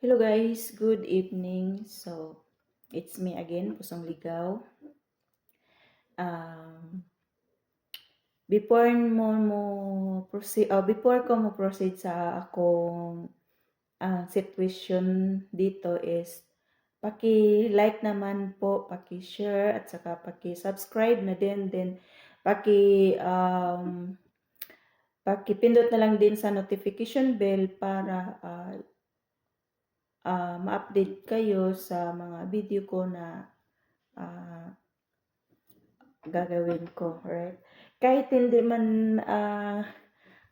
Hello guys, good evening. So, it's me again, Pusong Ligaw. Um, before ko mo proceed sa akong situation dito is paki-like naman po, paki-share at saka paki-subscribe na din paki-pindot na lang din sa notification bell para ma-update kayo sa mga video ko na gagawin ko, right? Kahit hindi man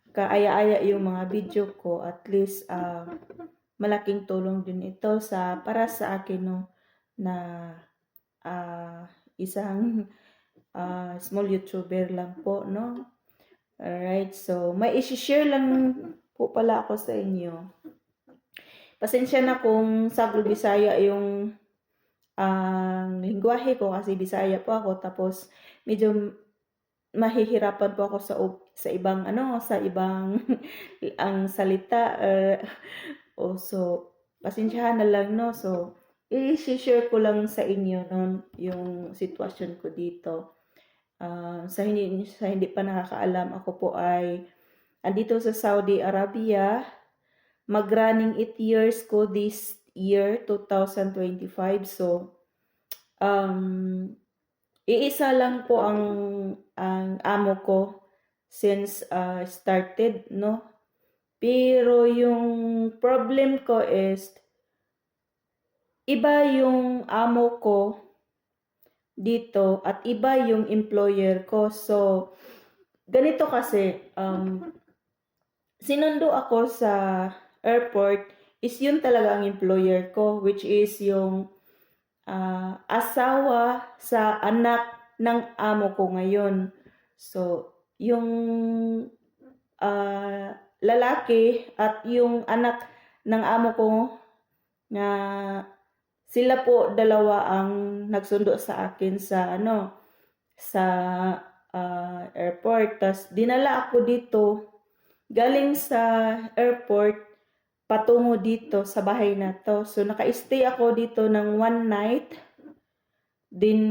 kaaya-aya yung mga video ko, at least malaking tulong din ito para sa akin, no, na isang small YouTuber lang po, no? Alright, so may i-share lang po pala ako sa inyo. Pasensya na kung Sagol Bisaya yung ang lingwahe ko kasi Bisaya po ako, tapos medyo mahihirapan po ako sa ibang ang salita, so pasensyahan na lang, no. So i-share ko lang sa inyo no yung sitwasyon ko dito. Sa hindi pa nakakaalam, ako po ay andito sa Saudi Arabia. Mag-running 8 years ko this year, 2025. So, iisa lang po ang amo ko since started, no? Pero yung problem ko is, iba yung amo ko dito at iba yung employer ko. So, ganito kasi, sinundo ako sa airport, is yun talaga ang employer ko, which is yung asawa sa anak ng amo ko ngayon. So, yung lalaki at yung anak ng amo ko, na sila po dalawa ang nagsundo sa akin sa airport. Tas dinala ako dito galing sa airport patungo dito sa bahay na to. So naka-stay ako dito ng 1 night. Din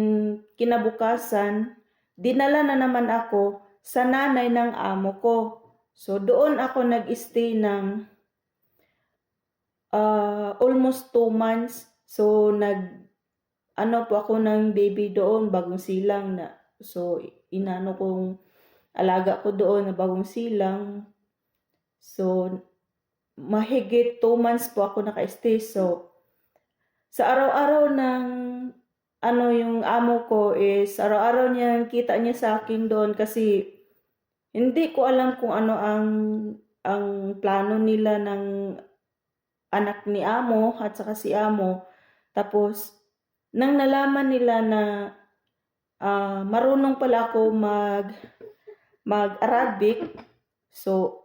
kinabukasan, dinala na naman ako sa nanay ng amo ko. So doon ako nag-stay ng almost 2 months. So po ako ng baby doon, bagong silang na. So alaga ko doon na bagong silang. So mahigit 2 months po ako naka-stay. So sa araw-araw ng yung amo ko is araw-araw niya kita niya sa akin doon, kasi hindi ko alam kung ano ang plano nila ng anak ni amo at saka si amo. Tapos nang nalaman nila na marunong pala ako mag-Arabic, so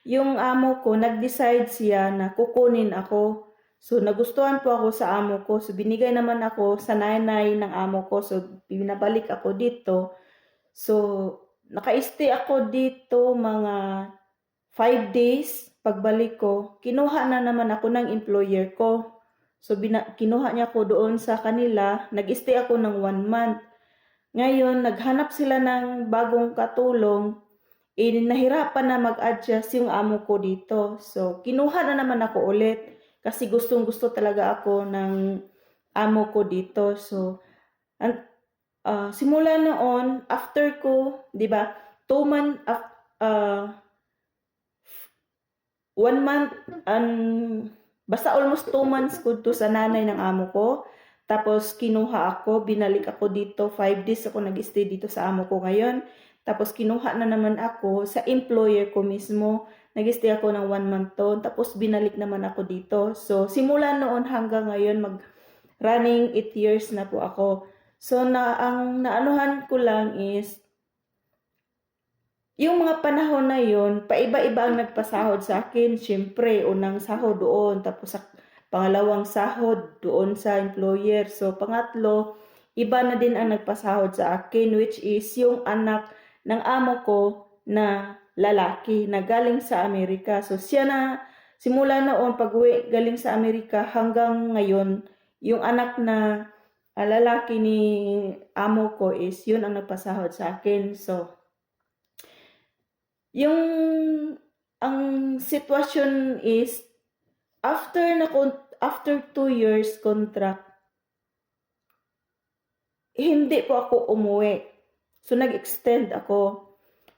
yung amo ko nag-decide siya na kukunin ako. So nagustuhan po ako sa amo ko. So binigay naman ako sa nanay ng amo ko. So binabalik ako dito. So naka-stay ako dito mga 5 days. Pagbalik ko, kinuha na naman ako ng employer ko. So kinuha niya ako doon sa kanila. Nag-stay ako ng 1 month. Ngayon, naghanap sila ng bagong katulong. Nahirapan na mag-adjust yung amo ko dito. So, kinuha na naman ako ulit kasi gustong-gusto talaga ako ng amo ko dito. So, simula noon, after ko, 'di ba? 2 month 1 month basta almost 2 months ko to sa nanay ng amo ko. Tapos kinuha ako, binalik ako dito, 5 days ako nag-stay dito sa amo ko ngayon. Tapos kinuha na naman ako sa employer ko mismo. Nag-stay ako ng 1 month doon. Tapos binalik naman ako dito. So simula noon hanggang ngayon, running 8 years na po ako. So ang naanuhan ko lang is, yung mga panahon na yun, paiba-iba ang nagpasahod sa akin. Siyempre, unang sahod doon, tapos sa pangalawang sahod doon sa employer. So, pangatlo, iba na din ang nagpasahod sa akin, which is yung anak ng amo ko na lalaki na galing sa Amerika. So siya na, simula noon pag-uwi galing sa Amerika hanggang ngayon, yung anak na lalaki ni amo ko is yun ang nagpasahod sa akin. So, yung ang sitwasyon is after 2 years contract, hindi po ako umuwi. So, nag-extend ako.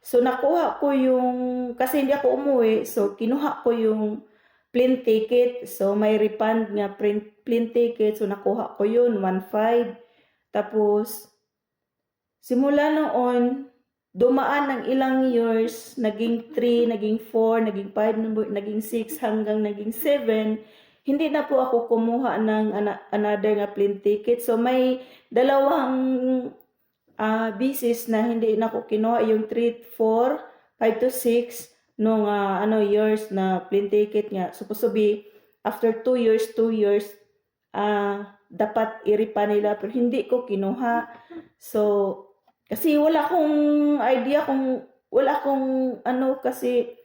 So, nakuha ko yung, kasi hindi ako umuwi, so, kinuha ko yung plane ticket. So, may refund nga plane ticket. So, nakuha ko yun, 1.5. Tapos, simula noon, dumaan ng ilang years, naging 3, naging 4, naging 5, naging 6, hanggang naging 7. Hindi na po ako kumuha ng another nga plane ticket. So, may dalawang bisis na hindi na ako kinuha yung 3, 4, 5 to 6 nung years na plane ticket nga. Supposed to be after 2 years, dapat i-refund nila, pero hindi ko kinuha. So, kasi wala akong idea kasi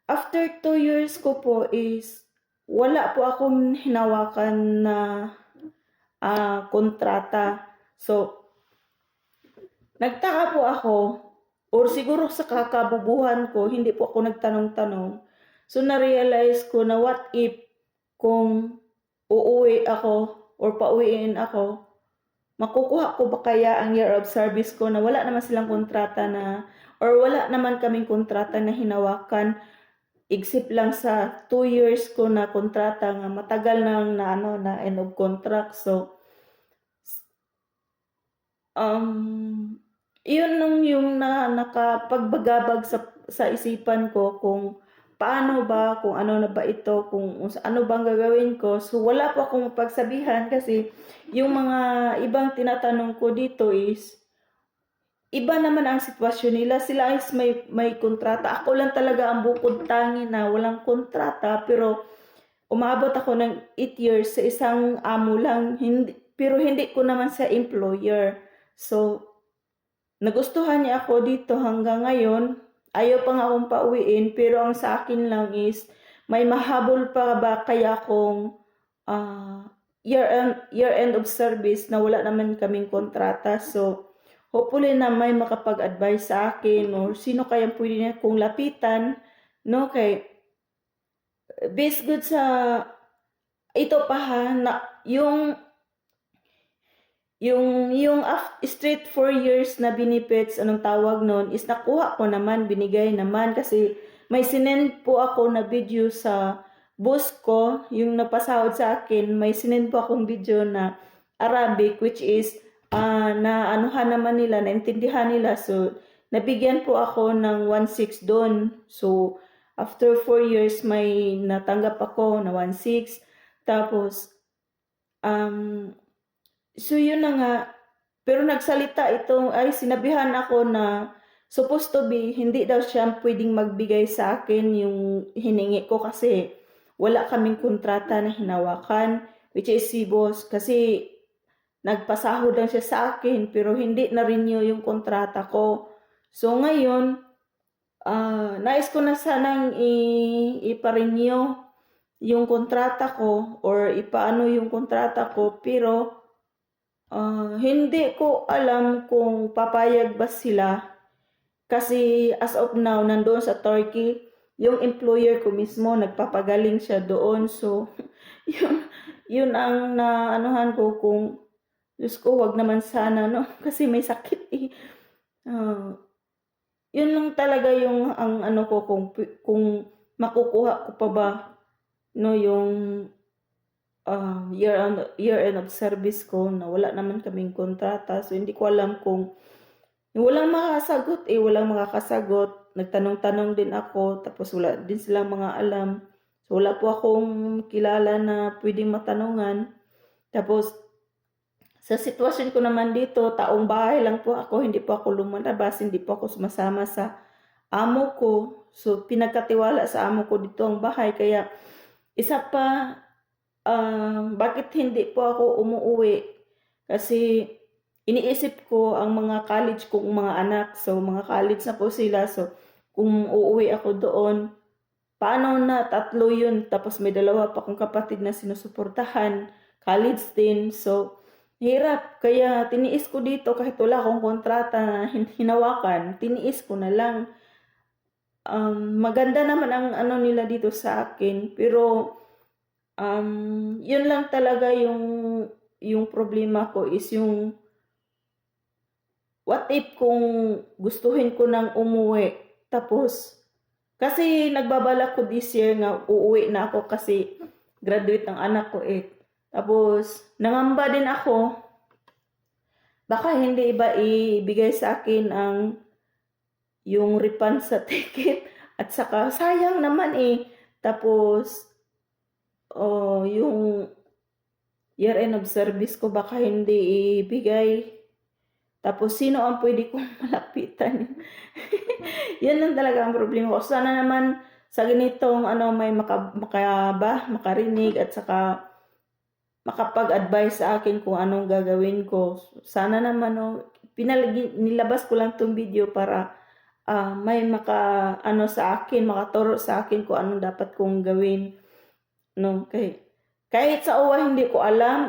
after 2 years ko po is wala po akong hinawakan na kontrata. So, nagtaka po ako, or siguro sa kakabubuhan ko, hindi po ako nagtanong-tanong. So, na-realize ko na what if kung uuwi ako or pauwiin ako, makukuha ko ba kaya ang year of service ko na wala naman silang kontrata na, or wala naman kaming kontrata na hinawakan, except lang sa 2 years ko na kontrata nga matagal nang na end of contract. So, yun yung nakapagbagabag sa isipan ko kung paano ba, kung ano na ba ito, kung ano bang gagawin ko. So, wala po akong pagsabihan kasi yung mga ibang tinatanong ko dito is, iba naman ang sitwasyon nila. Sila is may kontrata. Ako lang talaga ang bukod tangi na walang kontrata, pero umabot ako ng 8 years sa isang amo lang, pero hindi ko naman sa employer. So, nagustuhan niya ako dito hanggang ngayon. Ayaw pa nga akong pauwiin, pero ang sa akin lang is, may mahabol pa ba kaya akong year-end of service na wala naman kaming kontrata. So, hopefully na may makapag-advise sa akin or sino kaya pwede niya kong lapitan, no? Kay, based good sa, ito pa ha, na yung straight 4 years na benefits, anong tawag nun, is nakuha ko naman, binigay naman, kasi may sinend po ako na video sa boss ko, yung napasahod sa akin, may sinend po akong video na Arabic, which is, na anuhan naman nila, naintindihan nila, so, nabigyan po ako ng 1.6 doon. So, after 4 years, may natanggap ako na 1.6, tapos, so yun na nga, pero nagsalita sinabihan ako na supposed to be, hindi daw siya pwedeng magbigay sa akin yung hiningi ko kasi wala kaming kontrata na hinawakan, which is si boss, kasi nagpasahod lang siya sa akin, pero hindi na-renew yung kontrata ko. So ngayon, nais ko na sanang ipa-renew yung kontrata ko or ipaano yung kontrata ko, pero hindi ko alam kung papayag ba sila kasi as of now, nandoon sa Turkey, yung employer ko mismo, nagpapagaling siya doon. So, yun ang naanuhan ko kung, Diyos ko, wag naman sana, no? Kasi may sakit eh. Yun lang talaga yung ang ano ko kung makukuha ko pa ba, no, yung year-end of service ko na wala naman kaming kontrata. So, hindi ko alam kung walang makakasagot. Nagtanong-tanong din ako, tapos wala din silang mga alam. So, wala po akong kilala na pwedeng matanungan. Tapos, sa sitwasyon ko naman dito, taong bahay lang po ako, hindi po ako lumalabas, hindi po ako sumasama sa amo ko. So, pinagkatiwala sa amo ko dito ang bahay. Kaya, isa pa, bakit hindi po ako umuwi? Kasi iniisip ko ang mga college kong mga anak. So, mga college na po sila. So, kung uuwi ako doon, paano na 3 yun, tapos may 2 pa akong kapatid na sinusuportahan, college din. So, hirap. Kaya tiniis ko dito kahit wala akong kontrata na hinawakan, tiniis ko na lang. Maganda naman ang ano nila dito sa akin, pero yun lang talaga yung problema ko is yung what if kung gustuhin ko nang umuwi, tapos kasi nagbabalak ko this year nga uuwi na ako kasi graduate ng anak ko eh. Tapos nangamba din ako, baka hindi iba ibigay sa akin ang yung refund sa ticket at saka sayang naman eh. Tapos yung year end of service ko baka hindi ibigay. Tapos sino ang pwede kong malapitan? Yan lang talaga ang problema ko. Sana naman sa ganitong may makarinig at saka makapag-advise sa akin kung anong gagawin ko. Sana naman nilabas ko lang tong video para may sa akin, makaturo sa akin kung anong dapat kong gawin. No, kahit sa uwa hindi ko alam.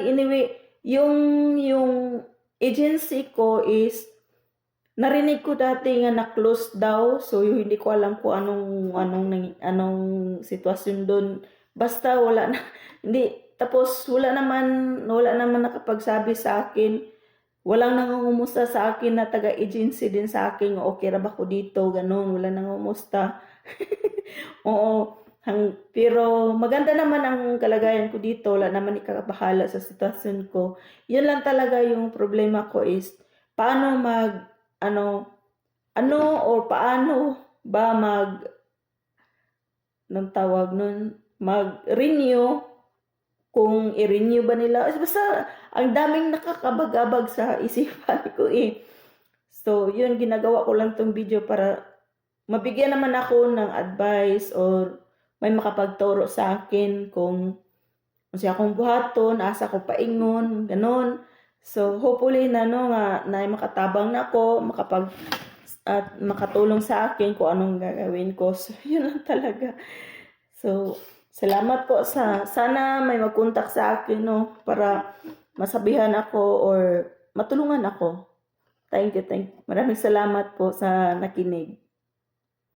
Anyway, yung agency ko is narinig ko dati nga na-close daw. So hindi ko alam kung anong sitwasyon doon. Basta wala na tapos wala naman nakapagsabi sa akin. Walang nangungumusta sa akin na taga-agency din sa akin, okay ra ba ko dito, ganun. Wala nangungumusta. Oo. Pero maganda naman ang kalagayan ko dito. Wala naman ikabahala sa sitwasyon ko. Yun lang talaga yung problema ko is paano paano ba mag-renew, kung i-renew ba nila. Basta ang daming nakakabag-abag sa isipan ko eh. So, yun, ginagawa ko lang tong video para mabigyan naman ako ng advice or may makapagturo sa akin kung siya akong buhaton, asa ko paingon, ganon. So, hopefully na makatabang na ako, at makatulong sa akin kung anong gagawin ko. So, yun lang talaga. So, salamat po sana may mag-contact sa akin, para masabihan ako or matulungan ako. Thank you. Maraming salamat po sa nakinig.